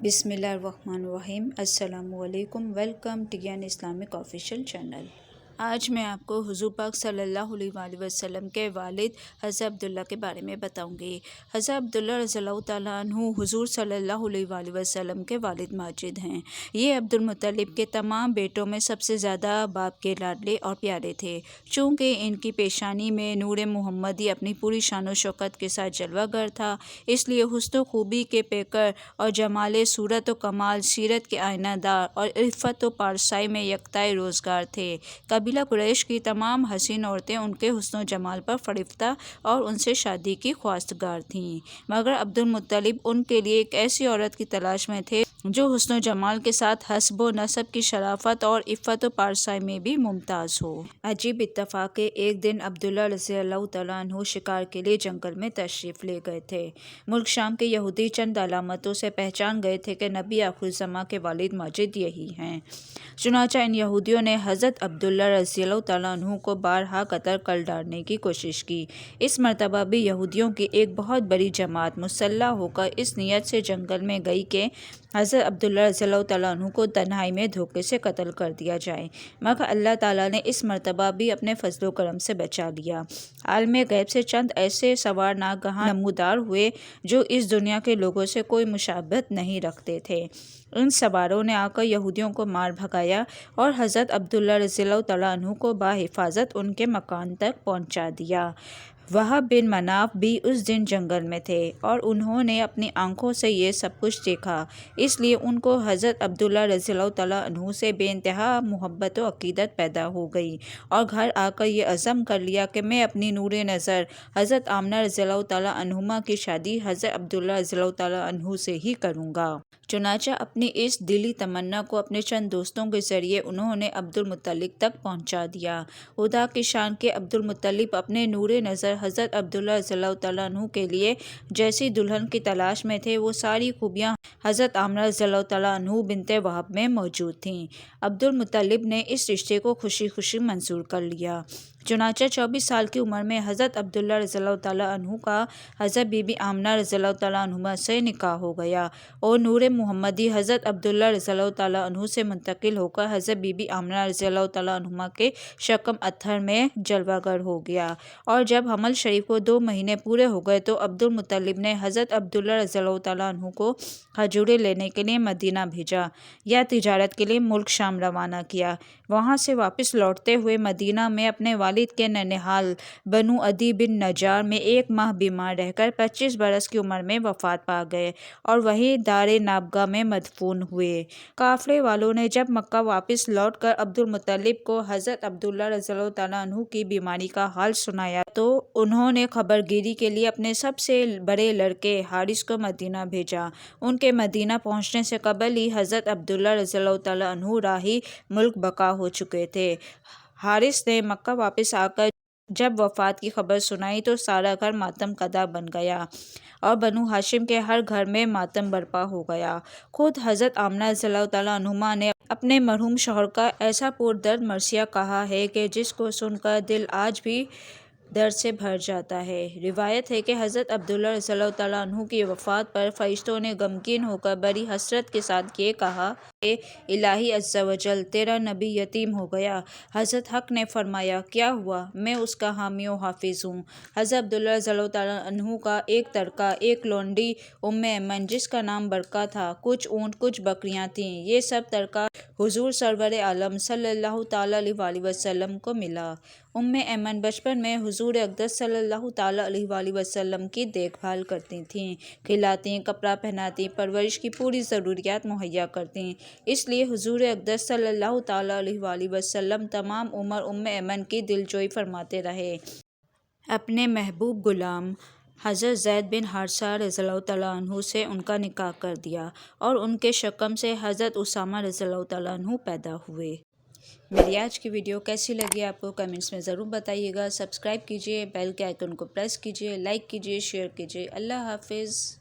بسم اللہ الرحمن الرحیم۔ السلام علیکم۔ Welcome T an Islamic official channel. آج میں آپ کو حضور پاک صلی اللہ علیہ وآلہ وسلم کے والد حضرت عبداللہ کے بارے میں بتاؤں گی۔ حضرت عبداللہ رضی اللہ تعالیٰ عنہ حضور صلی اللہ علیہ وآلہ وسلم کے والد ماجد ہیں۔ یہ عبد المطلب کے تمام بیٹوں میں سب سے زیادہ باپ کے لاڈلے اور پیارے تھے۔ چونکہ ان کی پیشانی میں نور محمدی اپنی پوری شان و شوکت کے ساتھ جلوہ گر تھا، اس لیے حسن و خوبی کے پیکر اور جمال صورت و کمال سیرت کے آئینہ دار اور عفت و پارسائی میں یکتائے روزگار تھے۔ قبیلہ قریش کی تمام حسین عورتیں ان کے حسن و جمال پر فریفتہ اور ان سے شادی کی خواستگار تھیں، مگر عبد المطلب ان کے لیے ایک ایسی عورت کی تلاش میں تھے جو حسن و جمال کے ساتھ حسب و نسب کی شرافت اور عفت و پارسائی میں بھی ممتاز ہو۔ عجیب اتفاق ہے، ایک دن عبداللہ رضی اللہ تعالیٰ عنہ شکار کے لیے جنگل میں تشریف لے گئے تھے۔ ملک شام کے یہودی چند علامتوں سے پہچان گئے تھے کہ نبی آخر الزماں کے والد ماجد یہی ہیں۔ چنانچہ ان یہودیوں نے حضرت عبداللہ رضی اللہ تعالیٰ عنہ کو بارہا قتل کر ڈالنے کی کوشش کی۔ اس مرتبہ بھی یہودیوں کی ایک بہت بڑی جماعت مسلح ہو کر اس نیت سے جنگل میں گئی کہ حضرت عبداللہ رضی اللہ تعالیٰ عنہ کو تنہائی میں دھوکے سے قتل کر دیا جائے، مگر اللہ تعالیٰ نے اس مرتبہ بھی اپنے فضل و کرم سے بچا لیا۔ عالم غیب سے چند ایسے سوار ناگہاں نمودار ہوئے جو اس دنیا کے لوگوں سے کوئی مشابہت نہیں رکھتے تھے۔ ان سواروں نے آ کر یہودیوں کو مار بھگایا اور حضرت عبداللہ رضی اللہ تعالیٰ عنہ کو بحفاظت ان کے مکان تک پہنچا دیا۔ وہب بن مناف بھی اس دن جنگل میں تھے اور انہوں نے اپنی آنکھوں سے یہ سب کچھ دیکھا، اس لیے ان کو حضرت عبداللہ رضی اللہ تعالیٰ عنہ سے بے انتہا محبت و عقیدت پیدا ہو گئی، اور گھر آ کر یہ عزم کر لیا کہ میں اپنی نور نظر حضرت آمنہ رضی اللہ تعالیٰ عنہما کی شادی حضرت عبداللہ رضی اللہ تعالیٰ عنہ سے ہی کروں گا۔ چنانچہ اپنی اس دلی تمنا کو اپنے چند دوستوں کے ذریعے انہوں نے عبد المطلب تک پہنچا دیا۔ خدا کی شان کہ عبد المطلب اپنے نور نظر حضرت عبداللہ رضی اللہ تعالیٰ عنہ کے لیے جیسی دلہن کی تلاش میں تھے، وہ ساری خوبیاں حضرت آمنہ رضی اللہ تعالیٰ عنہ بنت وہب میں موجود تھیں۔ عبد المطلب نے اس رشتے کو خوشی خوشی منظور کر لیا۔ چنانچہ 24 سال کی عمر میں حضرت عبداللہ رضی اللہ تعالیٰ عنہ کا حضرت بی بی آمنہ رضی اللہ تعالیٰ عنہما سے نکاح ہو گیا، اور نور محمدی حضرت عبداللہ رضی اللہ تعالیٰ عنہ سے منتقل ہو کر حضرت بی بی آمنہ رضی اللہ تعالیٰ عنہما کے شکم اتھر میں جلوہ گر ہو گیا۔ اور جب حمل شریف کو 2 مہینے پورے ہو گئے تو عبد المطلب نے حضرت عبداللہ رضی اللہ تعالیٰ عنہ کو کھجوریں لینے کے لیے مدینہ بھیجا یا تجارت کے لیے ملک شام روانہ کیا۔ وہاں سے واپس لوٹتے ہوئے مدینہ میں اپنے والد کے ننھال بنو عدی بن نجار میں 1 ماہ بیمار رہ کر 25 برس کی عمر میں وفات پا گئے اور وہیں دار نابغہ میں مدفون ہوئے۔ قافلے والوں نے جب مکہ واپس لوٹ کر عبد المطلب کو حضرت عبداللہ رضی اللہ تعالیٰ عنہ کی بیماری کا حال سنایا تو انہوں نے خبر گیری کے لیے اپنے سب سے بڑے لڑکے حارث کو مدینہ بھیجا۔ ان کے مدینہ پہنچنے سے قبل ہی حضرت عبداللہ رضی اللہ تعالیٰ عنہ راہی ملک بقا ہو چکے تھے۔ حارث نے مکہ واپس آ کر جب وفات کی خبر سنائی تو سارا گھر ماتم کدا بن گیا اور بنو ہاشم کے ہر گھر میں ماتم برپا ہو گیا۔ خود حضرت آمنہ رضی اللہ تعالیٰ عنہما نے اپنے مرحوم شوہر کا ایسا پردرد مرثیہ کہا ہے کہ جس کو سن کر دل آج بھی درد سے بھر جاتا ہے۔ روایت ہے کہ حضرت عبداللہ رضی اللہ تعالیٰ عنہ کی وفات پر فرشتوں نے غمگین ہو کر بڑی حسرت کے ساتھ یہ کہا کہ الہی عز و جل، تیرا نبی یتیم ہو گیا۔ حضرت حق نے فرمایا، کیا ہوا؟ میں اس کا حامی و حافظ ہوں۔ حضرت عبداللہ رضی اللہ تعالیٰ عنہ کا ایک ترکہ، ایک لونڈی ایمن جس کا نام برکہ تھا، کچھ اونٹ کچھ بکریاں تھیں۔ یہ سب ترکہ حضور سرور عالم صلی اللہ تعالیٰ علیہ وآلہ وسلم کو ملا۔ ایمن بچپن میں حضور اقدس صلی اللہ تعالیٰ علیہ وآلہ وسلم کی دیکھ بھال کرتی تھیں، کھلاتی، کپڑا پہناتی، پرورش کی پوری ضروریات مہیا کرتی۔ اس لیے حضور اقدس صلی اللہ تعالیٰ علیہ وآلہ وسلم تمام عمر ایمن کی دلجوئی فرماتے رہے۔ اپنے محبوب غلام حضرت زید بن حارثہ رضی اللہ تعالیٰ عنہ سے ان کا نکاح کر دیا اور ان کے شکم سے حضرت اسامہ رضی اللہ تعالیٰ عنہ پیدا ہوئے۔ میری آج کی ویڈیو کیسی لگی آپ کو کمنٹس میں ضرور بتائیے گا۔ سبسکرائب کیجیے، بیل کے آئیکن کو پریس کیجیے، لائک کیجیے، شیئر کیجیے۔ اللہ حافظ۔